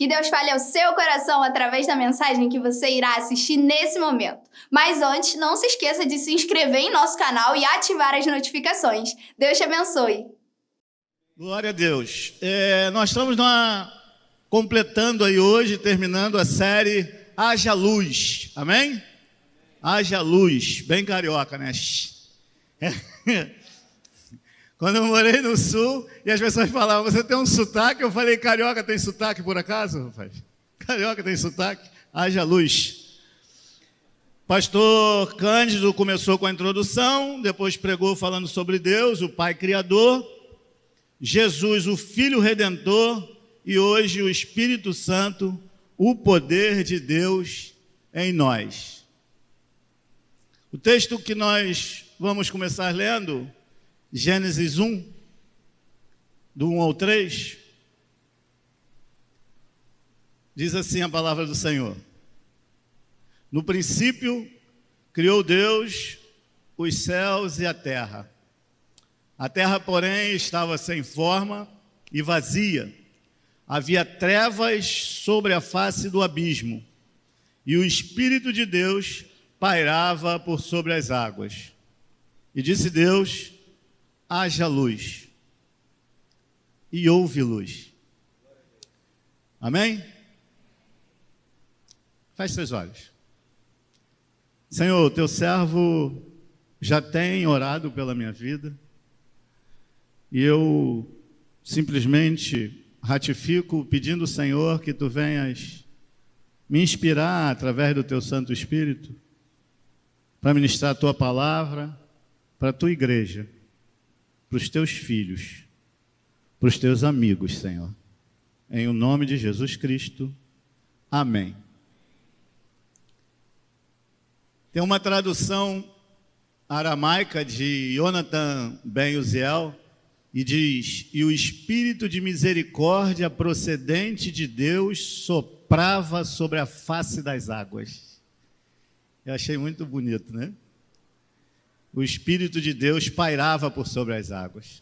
Que Deus fale ao seu coração através da mensagem que você irá assistir nesse momento. Mas antes, não se esqueça de se inscrever em nosso canal e ativar as notificações. Deus te abençoe. Glória a Deus. Nós estamos completando aí hoje, terminando a série Haja Luz. Amém? Haja Luz. Bem carioca, né? Quando eu morei no Sul e as pessoas falavam, você tem um sotaque? Eu falei, carioca tem sotaque por acaso, rapaz? Carioca tem sotaque? Haja luz. Pastor Cândido começou com a introdução, depois pregou falando sobre Deus, o Pai Criador, Jesus, o Filho Redentor, e hoje o Espírito Santo, o poder de Deus em nós. O texto que nós vamos começar lendo, Gênesis 1, do 1 ao 3, diz assim a palavra do Senhor. No princípio, criou Deus os céus e a terra. A terra, porém, estava sem forma e vazia. Havia trevas sobre a face do abismo, e o Espírito de Deus pairava por sobre as águas. E disse Deus: haja luz, e houve luz. Amém? Feche seus olhos. Senhor, teu servo já tem orado pela minha vida, e eu simplesmente ratifico pedindo, Senhor, que tu venhas me inspirar através do teu Santo Espírito para ministrar a tua palavra para a tua igreja, para os teus filhos, para os teus amigos, Senhor. Em o nome de Jesus Cristo. Amém. Tem uma tradução aramaica de Jonathan Ben Uziel e diz: e o Espírito de misericórdia procedente de Deus soprava sobre a face das águas. Eu achei muito bonito, né? O Espírito de Deus pairava por sobre as águas.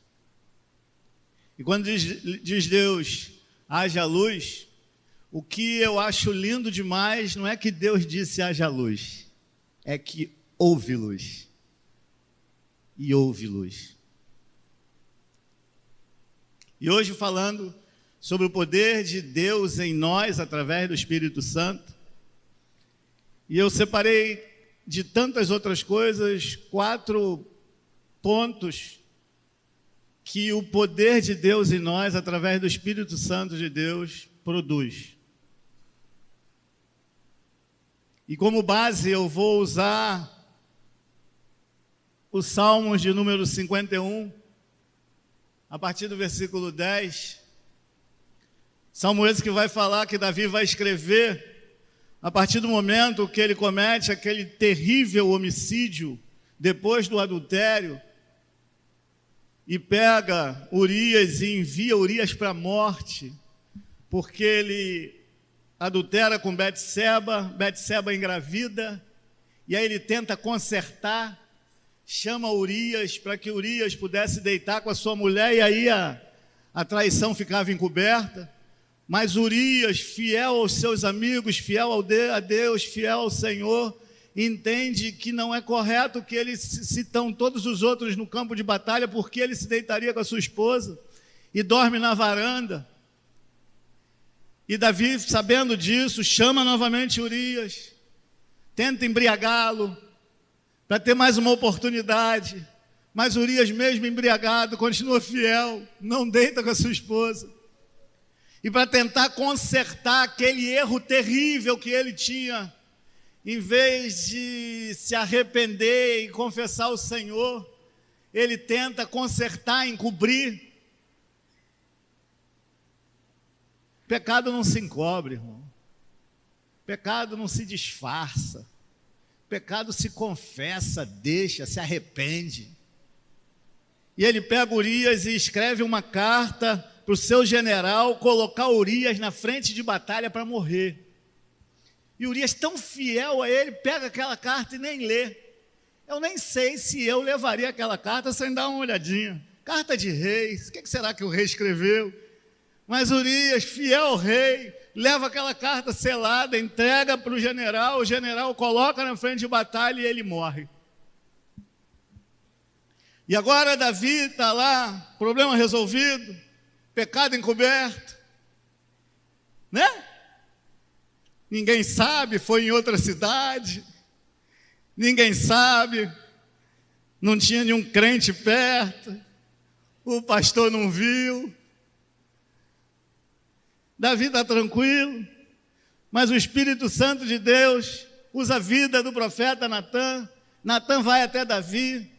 E quando diz Deus, haja luz, o que eu acho lindo demais não é que Deus disse haja luz, é que houve luz. E houve luz. E hoje falando sobre o poder de Deus em nós através do Espírito Santo, e eu separei de tantas outras coisas 4 pontos que o poder de Deus em nós através do Espírito Santo de Deus produz. E como base eu vou usar os Salmos de número 51, a partir do versículo 10, Salmo esse que vai falar que Davi vai escrever a partir do momento que ele comete aquele terrível homicídio depois do adultério e pega Urias e envia Urias para a morte, porque ele adultera com Betseba, Betseba engravida, e aí ele tenta consertar, chama Urias para que Urias pudesse deitar com a sua mulher, e aí a traição ficava encoberta. Mas Urias, fiel aos seus amigos, fiel a Deus, fiel ao Senhor, entende que não é correto que ele citam todos os outros no campo de batalha, porque ele se deitaria com a sua esposa e dorme na varanda. E Davi, sabendo disso, chama novamente Urias, tenta embriagá-lo, para ter mais uma oportunidade, mas Urias, mesmo embriagado, continua fiel, não deita com a sua esposa. E para tentar consertar aquele erro terrível que ele tinha, em vez de se arrepender e confessar ao Senhor, ele tenta consertar, encobrir. Pecado não se encobre, irmão. Pecado não se disfarça. Pecado se confessa, deixa, se arrepende. E ele pega Urias e escreve uma carta para o seu general colocar Urias na frente de batalha para morrer. E Urias, tão fiel a ele, pega aquela carta e nem lê. Eu nem sei se eu levaria aquela carta sem dar uma olhadinha. Carta de reis, o que será que o rei escreveu? Mas Urias, fiel ao rei, leva aquela carta selada, entrega para o general coloca na frente de batalha e ele morre. E agora Davi está lá, problema resolvido, pecado encoberto, né? Ninguém sabe, foi em outra cidade, ninguém sabe, não tinha nenhum crente perto, o pastor não viu. Davi está tranquilo, mas o Espírito Santo de Deus usa a vida do profeta Natan. Natan vai até Davi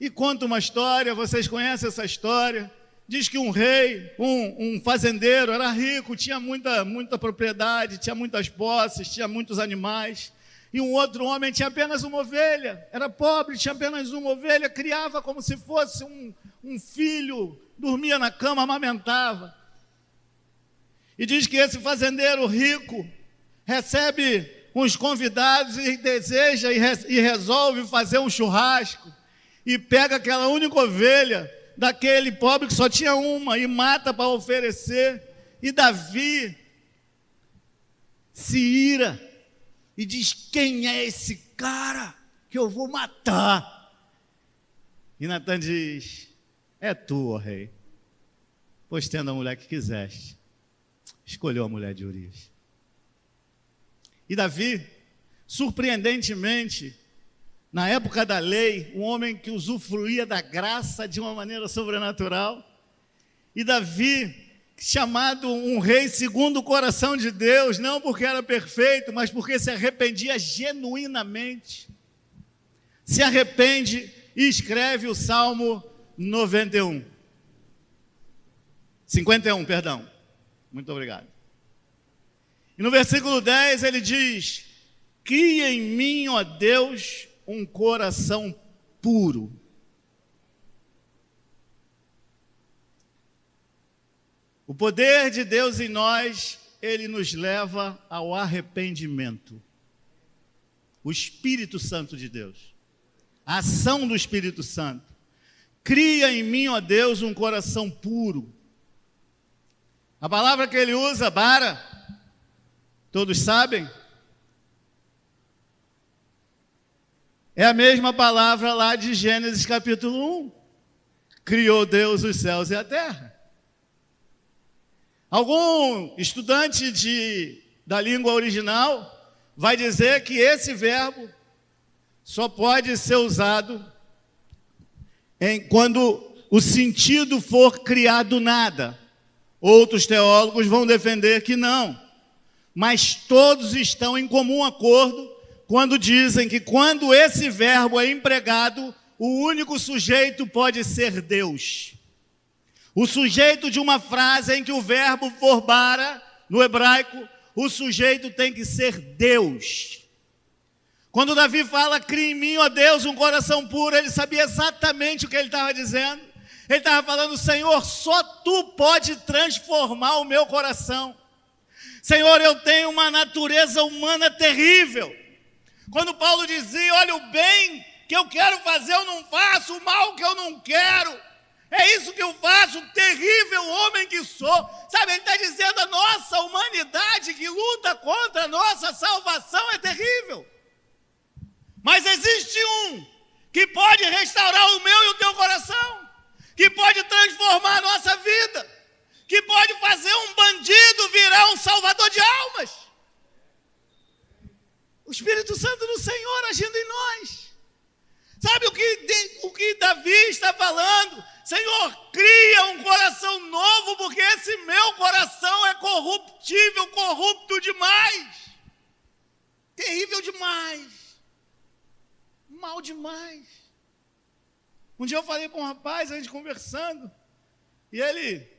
e conta uma história, vocês conhecem essa história. Diz que um rei, um fazendeiro, era rico, tinha muita propriedade, tinha muitas posses, tinha muitos animais. E um outro homem tinha apenas uma ovelha, era pobre, tinha apenas uma ovelha, criava como se fosse um filho, dormia na cama, amamentava. E diz que esse fazendeiro rico recebe uns convidados e deseja e resolve fazer um churrasco. E pega aquela única ovelha daquele pobre que só tinha uma e mata para oferecer. E Davi se ira e diz: quem é esse cara que eu vou matar? E Natan diz: é tu, ó rei, pois tendo a mulher que quiseste, escolheu a mulher de Urias. E Davi, surpreendentemente, na época da lei, um homem que usufruía da graça de uma maneira sobrenatural. E Davi, chamado um rei segundo o coração de Deus, não porque era perfeito, mas porque se arrependia genuinamente. Se arrepende e escreve o Salmo 51, perdão. Muito obrigado. E no versículo 10 ele diz: cria em mim, ó Deus, um coração puro. O poder de Deus em nós, ele nos leva ao arrependimento. O Espírito Santo de Deus, a ação do Espírito Santo. Cria em mim, ó Deus, um coração puro. A palavra que ele usa, bara, todos sabem, é a mesma palavra lá de Gênesis capítulo 1. Criou Deus os céus e a terra. Algum estudante da língua original vai dizer que esse verbo só pode ser usado quando o sentido for criar do nada. Outros teólogos vão defender que não. Mas todos estão em comum acordo quando dizem que quando esse verbo é empregado, o único sujeito pode ser Deus. O sujeito de uma frase em que o verbo for bara, no hebraico, o sujeito tem que ser Deus. Quando Davi fala, cria em mim, ó Deus, um coração puro, ele sabia exatamente o que ele estava dizendo. Ele estava falando: Senhor, só Tu pode transformar o meu coração. Senhor, eu tenho uma natureza humana terrível. Quando Paulo dizia: olha, o bem que eu quero fazer eu não faço, o mal que eu não quero, é isso que eu faço, terrível homem que sou. Sabe, ele está dizendo: a nossa humanidade que luta contra a nossa salvação é terrível. Mas existe um que pode restaurar o meu e o teu coração, que pode transformar a nossa vida, que pode fazer um bandido virar um salvador de almas. O Espírito Santo do Senhor agindo em nós. Sabe o que Davi está falando? Senhor, cria um coração novo, porque esse meu coração é corruptível, corrupto demais, terrível demais, mal demais. Um dia eu falei com um rapaz, a gente conversando, e ele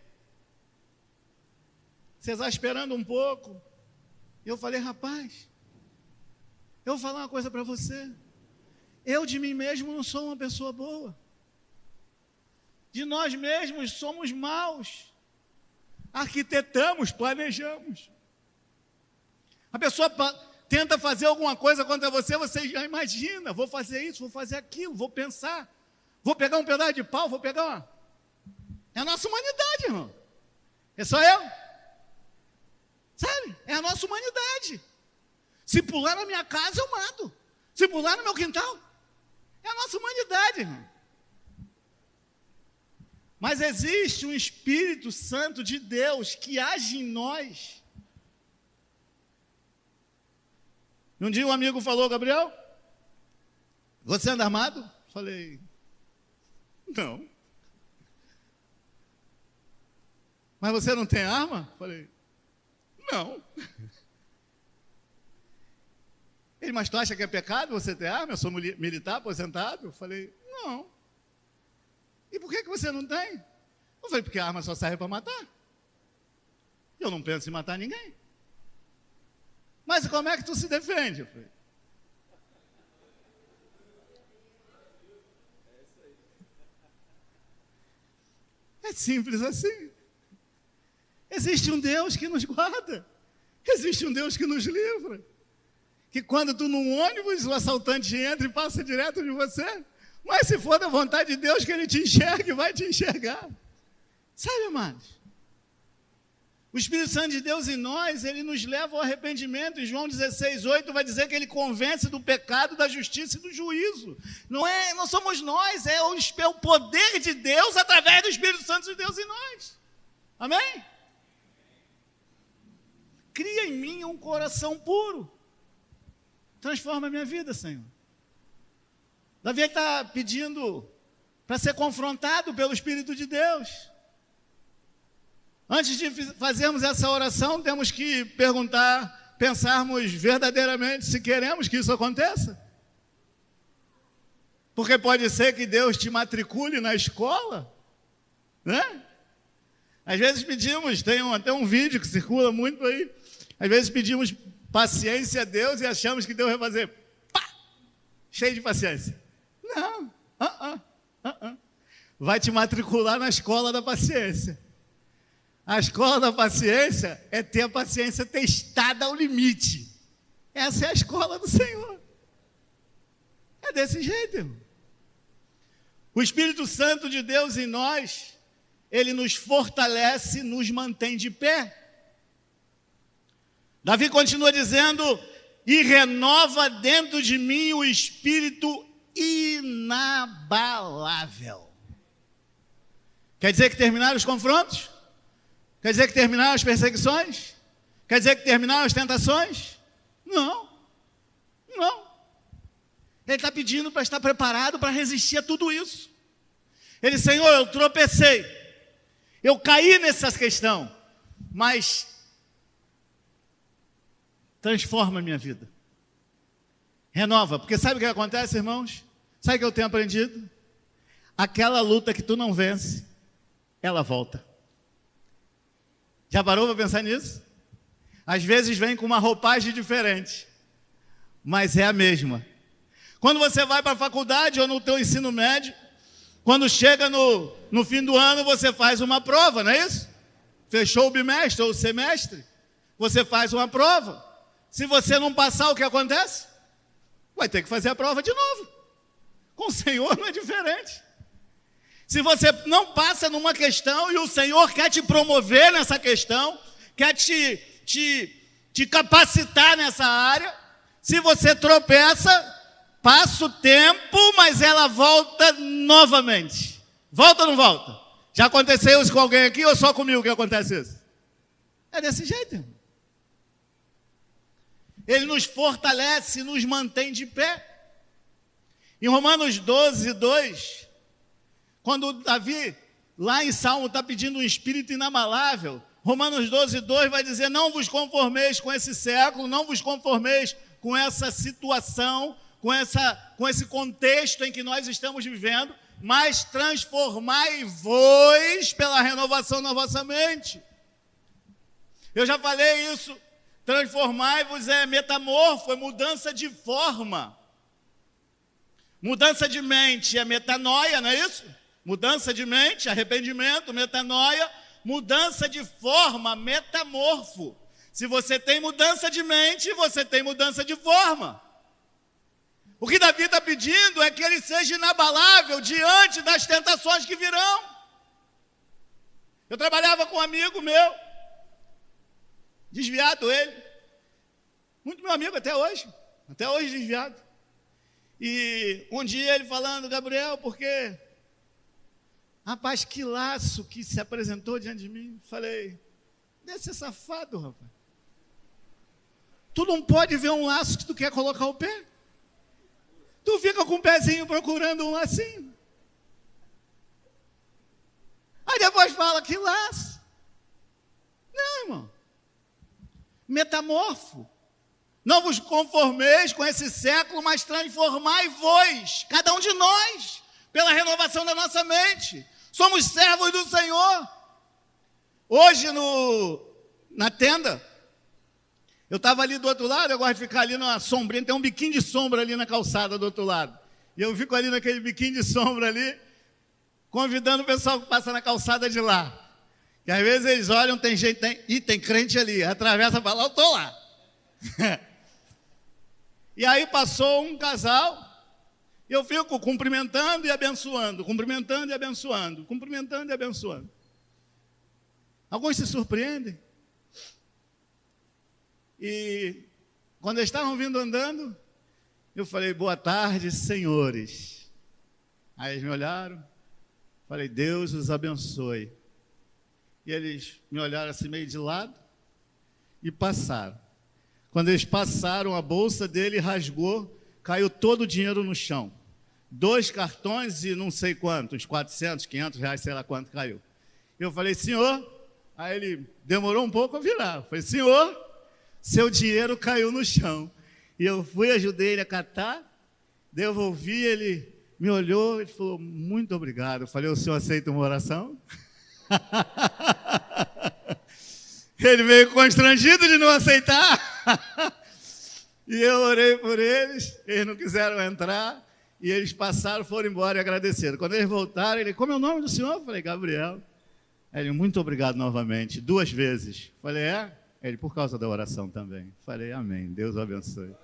se exasperando um pouco, e eu falei: rapaz, eu vou falar uma coisa para você. Eu de mim mesmo não sou uma pessoa boa. De nós mesmos somos maus. Arquitetamos, planejamos. A pessoa tenta fazer alguma coisa contra você, você já imagina: vou fazer isso, vou fazer aquilo, vou pensar, vou pegar um pedaço de pau, vou pegar uma... É a nossa humanidade, irmão. É só eu. Sabe? É a nossa humanidade. Se pular na minha casa, eu mato. Se pular no meu quintal, é a nossa humanidade, irmão. Mas existe um Espírito Santo de Deus que age em nós. Um dia um amigo falou: Gabriel, você anda armado? Falei: não. Mas você não tem arma? Falei: não. Ele: mas tu acha que é pecado você ter arma? Eu sou militar aposentado? Falei: não. E por que você não tem? Eu falei: porque a arma só serve para matar. Eu não penso em matar ninguém. Mas como é que tu se defende? Eu falei: é simples assim. Existe um Deus que nos guarda. Existe um Deus que nos livra. Que quando tu num ônibus, o assaltante entra e passa direto de você. Mas se for da vontade de Deus que ele te enxergue, vai te enxergar. Sabe, amados? O Espírito Santo de Deus em nós, ele nos leva ao arrependimento. Em João 16:8 vai dizer que ele convence do pecado, da justiça e do juízo. Não somos nós, é o poder de Deus através do Espírito Santo de Deus em nós. Amém? Cria em mim um coração puro. Transforma a minha vida, Senhor. Davi está pedindo para ser confrontado pelo Espírito de Deus. Antes de fazermos essa oração, temos que pensarmos verdadeiramente se queremos que isso aconteça. Porque pode ser que Deus te matricule na escola, né? Às vezes pedimos, tem até um vídeo que circula muito aí, às vezes pedimos paciência a Deus e achamos que Deus vai fazer pá, cheio de paciência. Não, vai te matricular na escola da paciência. A escola da paciência é ter a paciência testada ao limite. Essa é a escola do Senhor. É desse jeito, irmão. O Espírito Santo de Deus em nós, ele nos fortalece, nos mantém de pé. Davi continua dizendo: e renova dentro de mim o espírito inabalável. Quer dizer que terminaram os confrontos? Quer dizer que terminaram as perseguições? Quer dizer que terminaram as tentações? Não. Ele está pedindo para estar preparado para resistir a tudo isso. Ele: Senhor, eu tropecei, eu caí nessa questão, mas transforma a minha vida. Renova, porque sabe o que acontece, irmãos? Sabe o que eu tenho aprendido? Aquela luta que tu não vence, ela volta. Já parou para pensar nisso? Às vezes vem com uma roupagem diferente, mas é a mesma. Quando você vai para a faculdade ou no teu ensino médio, quando chega no fim do ano, você faz uma prova, não é isso? Fechou o bimestre ou o semestre, você faz uma prova. Se você não passar, o que acontece? Vai ter que fazer a prova de novo. Com o Senhor não é diferente. Se você não passa numa questão e o Senhor quer te promover nessa questão, quer te capacitar nessa área, se você tropeça, passa o tempo, mas ela volta novamente. Volta ou não volta? Já aconteceu isso com alguém aqui ou só comigo que acontece isso? É desse jeito, irmão. Ele nos fortalece, nos mantém de pé. Em Romanos 12:2, quando Davi, lá em Salmo, está pedindo um espírito inabalável, Romanos 12:2 vai dizer: não vos conformeis com esse século, não vos conformeis com essa situação, com esse contexto em que nós estamos vivendo, mas transformai-vos pela renovação da vossa mente. Eu já falei isso. Transformai-vos é metamorfo, é mudança de forma. Mudança de mente é metanoia, não é isso? Mudança de mente, arrependimento, metanoia. Mudança de forma, metamorfo. Se você tem mudança de mente, você tem mudança de forma. O que Davi está pedindo é que ele seja inabalável diante das tentações que virão. Eu trabalhava com um amigo meu. desviado ele, muito meu amigo até hoje desviado. E um dia ele falando, Gabriel, porque, rapaz, que laço que se apresentou diante de mim. Falei, deve ser safado, rapaz. Tu não pode ver um laço que tu quer colocar o pé. Tu fica com o pezinho procurando um lacinho. Aí depois fala, que laço. Não, irmão. Metamorfo. Não vos conformeis com esse século, mas transformai-vos, cada um de nós, pela renovação da nossa mente. Somos servos do Senhor. Hoje na tenda, eu estava ali do outro lado, eu gosto de ficar ali na sombrinha, tem um biquinho de sombra ali na calçada do outro lado. E eu fico ali naquele biquinho de sombra ali, convidando o pessoal que passa na calçada de lá. Que às vezes eles olham, tem gente, tem crente ali, atravessa para lá, eu estou lá. E aí passou um casal, e eu fico cumprimentando e abençoando, cumprimentando e abençoando, cumprimentando e abençoando. Alguns se surpreendem. E quando eles estavam vindo andando, eu falei, boa tarde, senhores. Aí eles me olharam, falei, Deus os abençoe. E eles me olharam assim meio de lado e passaram. Quando eles passaram, a bolsa dele rasgou, caiu todo o dinheiro no chão. 2 cartões e não sei quantos, 400, 500 reais, sei lá quanto caiu. Eu falei, senhor, aí ele demorou um pouco a virar. Eu falei, senhor, seu dinheiro caiu no chão. E eu fui, ajudei ele a catar, devolvi, ele me olhou e falou, muito obrigado. Eu falei, o senhor aceita uma oração? Ele veio constrangido de não aceitar. E eu orei por eles não quiseram entrar, e eles passaram, foram embora e agradeceram. Quando eles voltaram, ele, como é o nome do senhor? Eu falei, Gabriel. Ele, muito obrigado novamente, 2 vezes. Eu falei, é? Ele, por causa da oração também. Eu falei, amém, Deus o abençoe.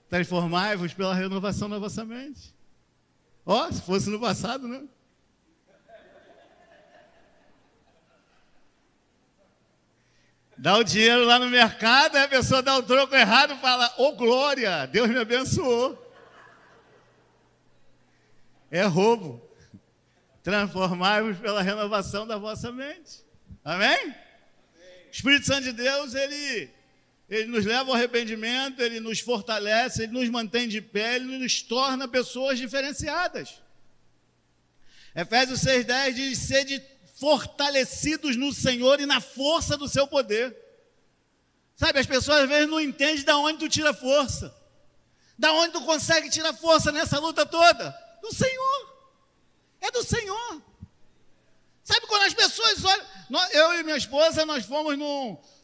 Transformai-vos pela renovação da vossa mente. Ó, se fosse no passado, né? Dá o dinheiro lá no mercado, aí a pessoa dá o troco errado e fala, ô glória, Deus me abençoou. É roubo. Transformai-vos pela renovação da vossa mente. Amém? O Espírito Santo de Deus, ele nos leva ao arrependimento, ele nos fortalece, ele nos mantém de pé, ele nos torna pessoas diferenciadas. Efésios 6,10 diz, sede fortalecidos no Senhor e na força do seu poder. Sabe, as pessoas às vezes não entendem de onde tu tira força. Da onde tu consegue tirar força nessa luta toda? Do Senhor. É do Senhor. Sabe quando as pessoas olham... Eu e minha esposa, nós fomos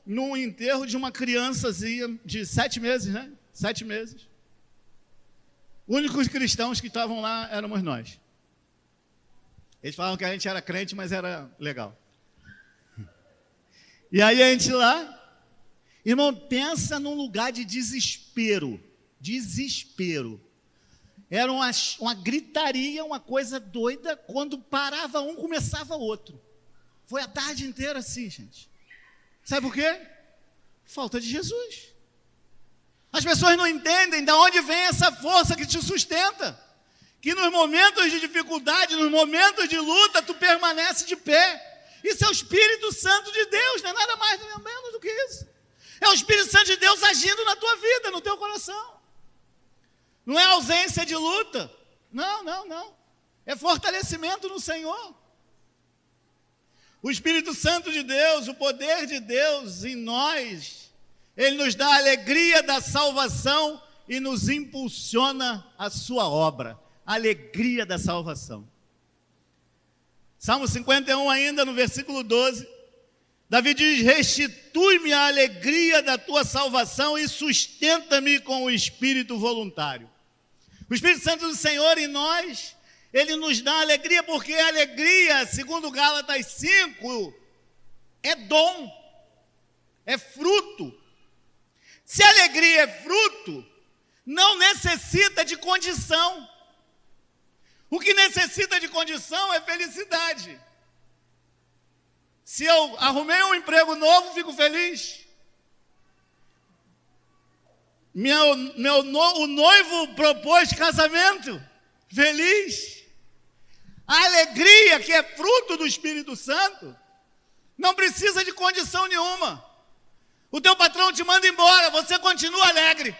num enterro de uma criançazinha de 7 meses, né? 7 meses. Únicos cristãos que estavam lá éramos nós. Eles falavam que a gente era crente, mas era legal. E aí a gente lá, irmão, pensa num lugar de desespero. Desespero. Era uma gritaria, uma coisa doida. Quando parava um, começava outro. Foi a tarde inteira assim, gente. Sabe por quê? Falta de Jesus. As pessoas não entendem de onde vem essa força que te sustenta. Que nos momentos de dificuldade, nos momentos de luta, tu permanece de pé. Isso é o Espírito Santo de Deus, não é nada mais nem menos do que isso. É o Espírito Santo de Deus agindo na tua vida, no teu coração. Não é ausência de luta. Não. É fortalecimento no Senhor. O Espírito Santo de Deus, o poder de Deus em nós, ele nos dá a alegria da salvação e nos impulsiona a sua obra. A alegria da salvação. Salmo 51 ainda, no versículo 12, Davi diz, restitui-me a alegria da tua salvação e sustenta-me com o espírito voluntário. O Espírito Santo do Senhor em nós, ele nos dá alegria, porque a alegria, segundo Gálatas 5, é dom, é fruto. Se a alegria é fruto, não necessita de condição. O que necessita de condição é felicidade. Se eu arrumei um emprego novo, fico feliz. O noivo propôs casamento, feliz. A alegria, que é fruto do Espírito Santo, não precisa de condição nenhuma. O teu patrão te manda embora, você continua alegre.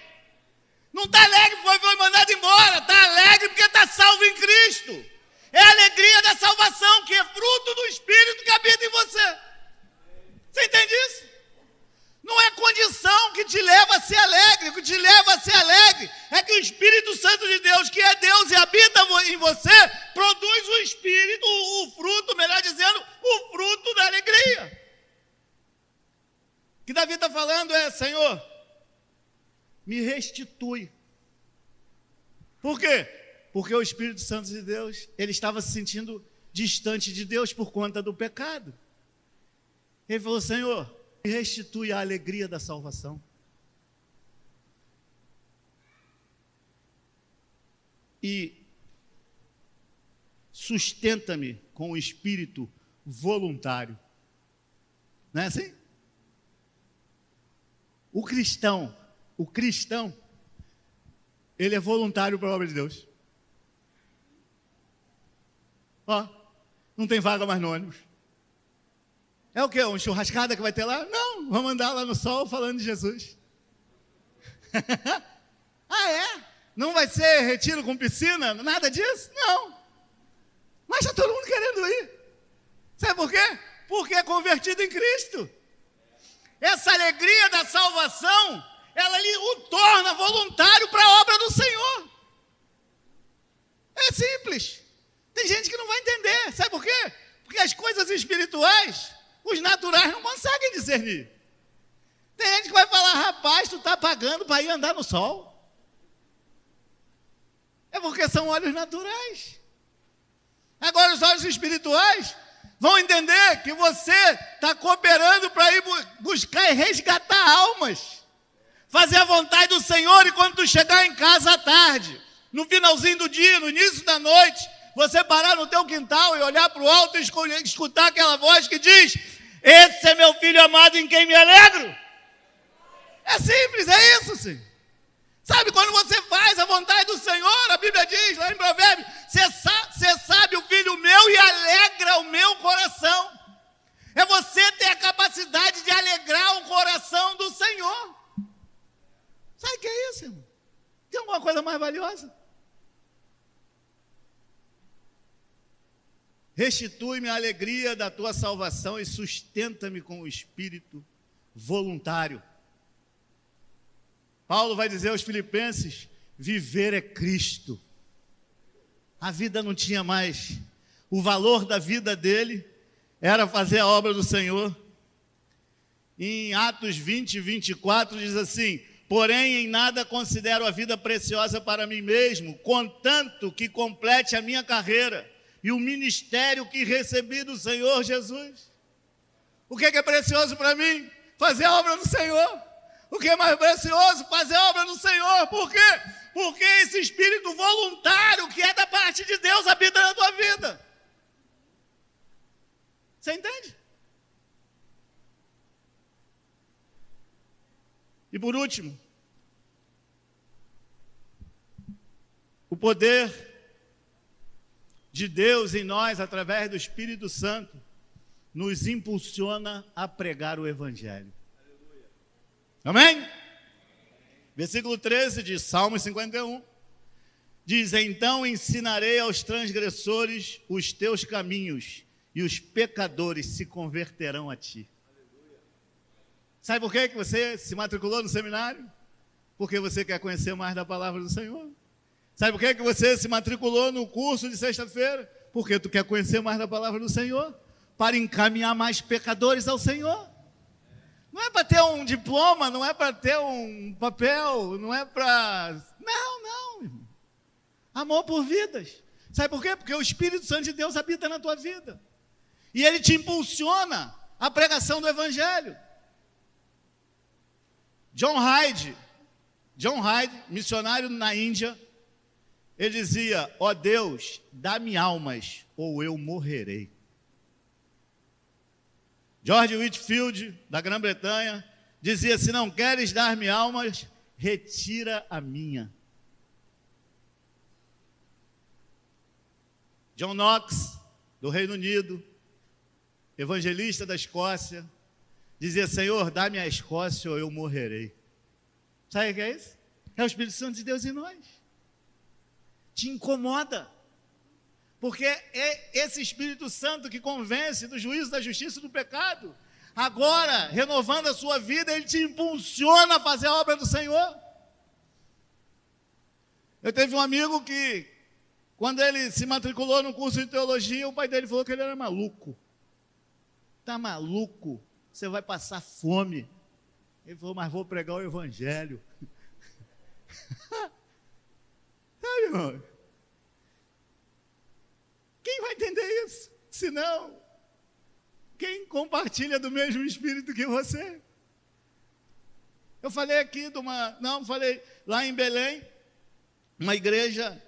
Não está alegre porque foi mandado embora, está alegre porque está salvo em Cristo. É a alegria da salvação, que é fruto do Espírito que habita em você. Você entende isso? Não é condição que te leva a ser alegre. O que te leva a ser alegre é que o Espírito Santo de Deus, que é Deus e habita em você, produz o Espírito, o fruto, melhor dizendo, o fruto da alegria. O que Davi está falando é: Senhor, me restitui. Por quê? Porque o Espírito Santo de Deus, ele estava se sentindo distante de Deus por conta do pecado. Ele falou: Senhor, me restitui a alegria da salvação. E sustenta-me com o espírito voluntário. Não é assim? O cristão, ele é voluntário para a obra de Deus. Ó, não tem vaga mais no ônibus. É o quê? Uma churrascada que vai ter lá? Não, vamos andar lá no sol falando de Jesus. Ah, é? Não vai ser retiro com piscina? Nada disso? Não. Mas está todo mundo querendo ir. Sabe por quê? Porque é convertido em Cristo. Essa alegria da salvação, ela o torna voluntário para a obra do Senhor. É simples. Tem gente que não vai entender. Sabe por quê? Porque as coisas espirituais, os naturais não conseguem discernir. Tem gente que vai falar: rapaz, tu está pagando para ir andar no sol. É porque são olhos naturais. Agora os olhos espirituais vão entender que você está cooperando para ir buscar e resgatar almas. Fazer a vontade do Senhor, e quando tu chegar em casa à tarde, no finalzinho do dia, no início da noite, você parar no teu quintal e olhar para o alto e escutar aquela voz que diz: esse é meu filho amado em quem me alegro. É simples, é isso, sim. Sabe, quando você faz a vontade do Senhor, a Bíblia diz lá em Provérbios: você sabe o filho meu e alegra o meu coração. É você ter a capacidade de alegrar o coração do Senhor. Sabe o que é isso, irmão? Tem alguma coisa mais valiosa? Restitui-me a alegria da tua salvação e sustenta-me com o espírito voluntário. Paulo vai dizer aos Filipenses: viver é Cristo. A vida não tinha mais. O valor da vida dele era fazer a obra do Senhor. Em Atos 20, 24 diz assim: porém em nada considero a vida preciosa para mim mesmo, contanto que complete a minha carreira e o ministério que recebi do Senhor Jesus. O que é precioso para mim? Fazer a obra do Senhor. O que é mais precioso? Fazer a obra do Senhor. Por quê? Porque esse espírito voluntário que é da parte de Deus habita na tua vida. Você entende? E por último, o poder de Deus em nós, através do Espírito Santo, nos impulsiona a pregar o Evangelho. Amém? Versículo 13 de Salmo 51 diz: então ensinarei aos transgressores os teus caminhos, e os pecadores se converterão a ti. Sabe por que você se matriculou no seminário? Porque você quer conhecer mais da palavra do Senhor. Sabe por que você se matriculou no curso de sexta-feira? Porque tu quer conhecer mais da palavra do Senhor, para encaminhar mais pecadores ao Senhor. Não é para ter um diploma, não é para ter um papel, não é para... Não, irmão. Amor por vidas. Sabe por quê? Porque o Espírito Santo de Deus habita na tua vida. E ele te impulsiona à pregação do Evangelho. John Hyde, missionário na Índia, ele dizia: ó Deus, dá-me almas ou eu morrerei. George Whitefield, da Grã-Bretanha, dizia: se não queres dar-me almas, retira a minha. John Knox, do Reino Unido, evangelista da Escócia, dizia: Senhor, dá-me a Escócia ou eu morrerei. Sabe o que é isso? É o Espírito Santo de Deus em nós. Te incomoda, porque é esse Espírito Santo que convence do juízo, da justiça e do pecado. Agora, renovando a sua vida, ele te impulsiona a fazer a obra do Senhor. Eu teve um amigo que, quando ele se matriculou no curso de teologia, o pai dele falou que ele era maluco. Tá maluco? Você vai passar fome. Ele falou: mas vou pregar o evangelho. Sabe, irmão? Quem vai entender isso? Se não, quem compartilha do mesmo Espírito que você? Eu falei aqui falei lá em Belém, uma igreja,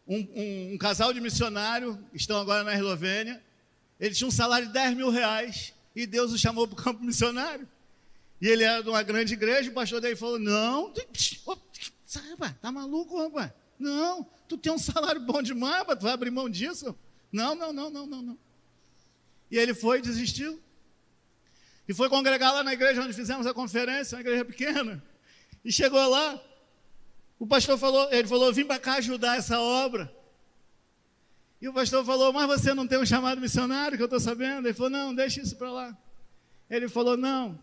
um casal de missionários, estão agora na Eslovênia. Ele tinha um salário de 10 mil reais e Deus o chamou para o campo missionário. E ele era de uma grande igreja, o pastor dele falou: não, rapaz, tá maluco, rapaz? Não, tu tem um salário bom demais, rapaz, tu vai abrir mão disso? Não. E ele foi, desistiu. E foi congregar lá na igreja onde fizemos a conferência, uma igreja pequena. E chegou lá, o pastor falou, ele falou: vim para cá ajudar essa obra. E o pastor falou: mas você não tem um chamado missionário, que eu estou sabendo? Ele falou: não, deixa isso para lá. Ele falou: não,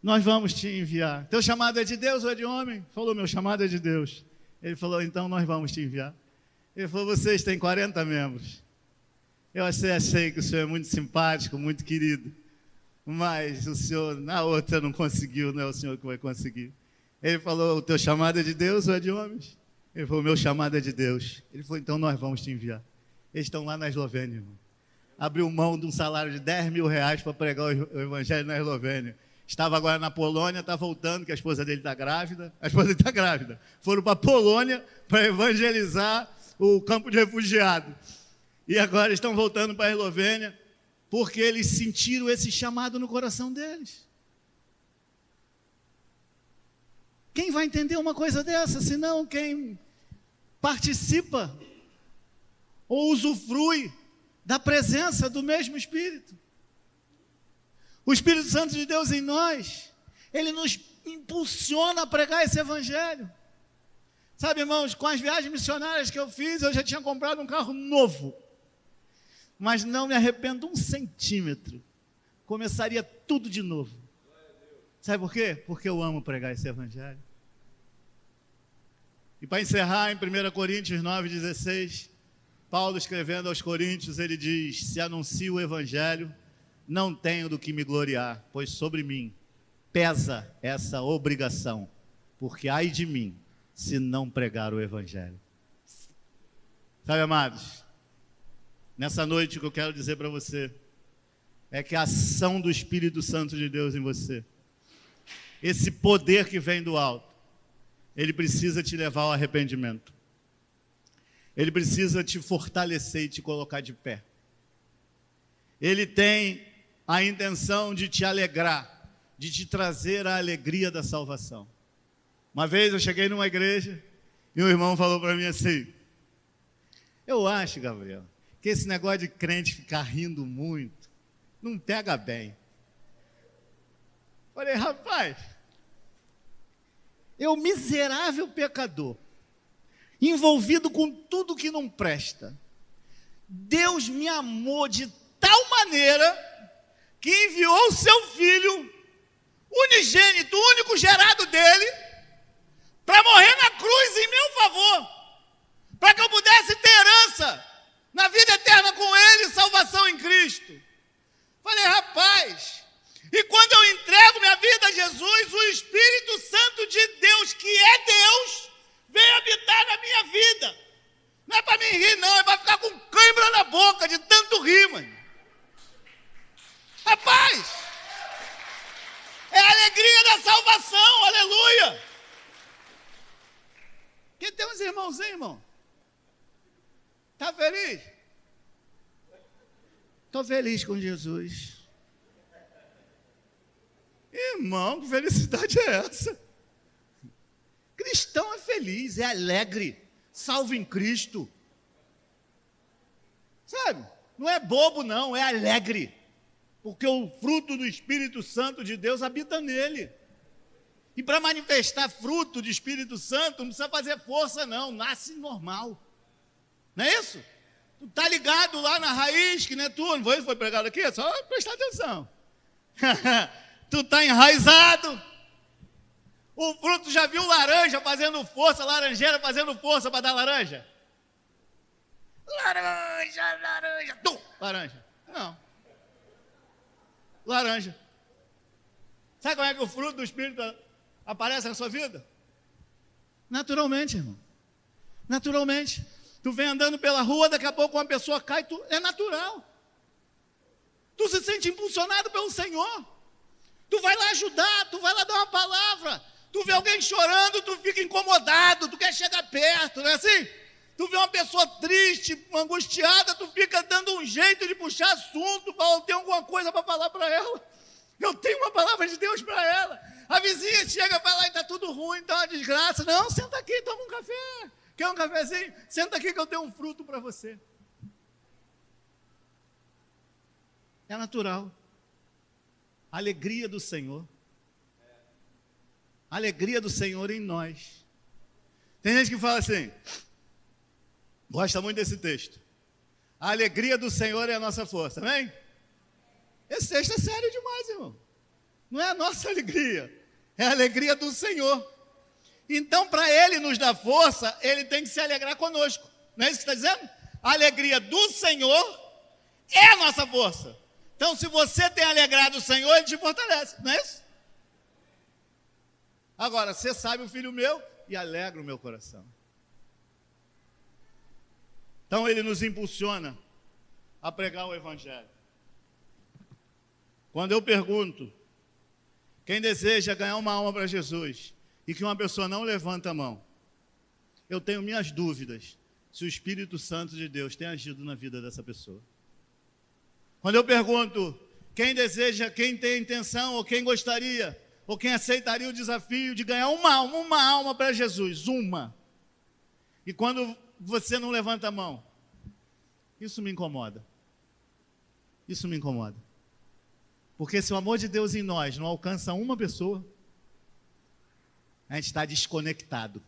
nós vamos te enviar. Teu chamado é de Deus ou é de homem? Falou: meu chamado é de Deus. Ele falou: então nós vamos te enviar. Ele falou: vocês têm 40 membros. Eu achei que o senhor é muito simpático, muito querido, mas o senhor, na outra, não conseguiu, não é o senhor que vai conseguir. Ele falou: o teu chamado é de Deus ou é de homens? Ele falou: meu chamado é de Deus. Ele falou: então nós vamos te enviar. Eles estão lá na Eslovênia, irmão. Abriu mão de um salário de 10 mil reais para pregar o evangelho na Eslovênia. Estava agora na Polônia, está voltando, que a esposa dele está grávida. A esposa dele está grávida. Foram para a Polônia para evangelizar o campo de refugiados. E agora estão voltando para a Eslovênia, porque eles sentiram esse chamado no coração deles. Quem vai entender uma coisa dessa, senão quem participa ou usufrui da presença do mesmo Espírito? O Espírito Santo de Deus em nós, ele nos impulsiona a pregar esse evangelho. Sabe, irmãos, com as viagens missionárias que eu fiz, eu já tinha comprado um carro novo. Mas não me arrependo um centímetro. Começaria tudo de novo. Sabe por quê? Porque eu amo pregar esse evangelho. E para encerrar, em 1 Coríntios 9,16, Paulo escrevendo aos Coríntios, ele diz: se anuncio o evangelho, não tenho do que me gloriar, pois sobre mim pesa essa obrigação, porque ai de mim, se não pregar o evangelho. Sabe, amados, nessa noite o que eu quero dizer para você é que a ação do Espírito Santo de Deus em você, esse poder que vem do alto, ele precisa te levar ao arrependimento. Ele precisa te fortalecer e te colocar de pé. Ele tem a intenção de te alegrar, de te trazer a alegria da salvação. Uma vez eu cheguei numa igreja e um irmão falou para mim assim: eu acho, Gabriel, que esse negócio de crente ficar rindo muito não pega bem. Falei: rapaz, eu, miserável pecador, envolvido com tudo que não presta, Deus me amou de tal maneira que enviou o seu filho unigênito, o único gerado dele, para morrer na cruz em meu favor, para que eu pudesse ter herança na vida eterna com ele, salvação em Cristo. Falei: rapaz, e quando eu entrego minha vida a Jesus, o Espírito Santo de Deus, que é Deus, vem habitar na minha vida. Não é para mim rir, não, é para ficar com cãibra na boca de tanto rir, mano. Rapaz, é a alegria da salvação, aleluia. Que tem uns irmãozinhos, irmão? Tá feliz? Estou feliz com Jesus. Irmão, que felicidade é essa? Cristão é feliz, é alegre, salvo em Cristo. Sabe? Não é bobo, não, é alegre. Porque o fruto do Espírito Santo de Deus habita nele. E para manifestar fruto do Espírito Santo, não precisa fazer força, não. Nasce normal. Não é isso? Tu está ligado lá na raiz, que não é tu, não foi pregado aqui? É só prestar atenção. Tu está enraizado. O fruto, já viu laranja fazendo força, laranjeira fazendo força para dar laranja? Laranja, laranja. Não. Laranja. Sabe como é que o fruto do Espírito aparece na sua vida? Naturalmente, irmão. Naturalmente. Tu vem andando pela rua, daqui a pouco uma pessoa cai, é natural. Tu se sente impulsionado pelo Senhor. Tu vai lá ajudar, tu vai lá dar uma palavra. Tu vê alguém chorando, tu fica incomodado, tu quer chegar perto, não é assim? Tu vê uma pessoa triste, angustiada, tu fica dando um jeito de puxar assunto, para ter alguma coisa para falar para ela. Eu tenho uma palavra de Deus para ela. A vizinha chega para lá e está tudo ruim, está uma desgraça. Não, senta aqui, toma um café. Quer um cafezinho? Senta aqui que eu tenho um fruto para você. É natural. A alegria do Senhor. A alegria do Senhor em nós. Tem gente que fala assim, gosta muito desse texto. A alegria do Senhor é a nossa força, amém? Esse texto é sério demais, irmão. Não é a nossa alegria, é a alegria do Senhor. Então, para Ele nos dar força, Ele tem que se alegrar conosco. Não é isso que está dizendo? A alegria do Senhor é a nossa força. Então, se você tem alegrado o Senhor, Ele te fortalece, não é isso? Agora, você sabe, o filho meu, e alegra o meu coração. Então, Ele nos impulsiona a pregar o Evangelho. Quando eu pergunto, quem deseja ganhar uma alma para Jesus, e que uma pessoa não levanta a mão, eu tenho minhas dúvidas se o Espírito Santo de Deus tem agido na vida dessa pessoa. Quando eu pergunto, quem deseja, quem tem a intenção, ou quem gostaria, ou quem aceitaria o desafio de ganhar uma alma para Jesus, uma. E quando você não levanta a mão, isso me incomoda. Isso me incomoda. Porque se o amor de Deus em nós não alcança uma pessoa, a gente está desconectado.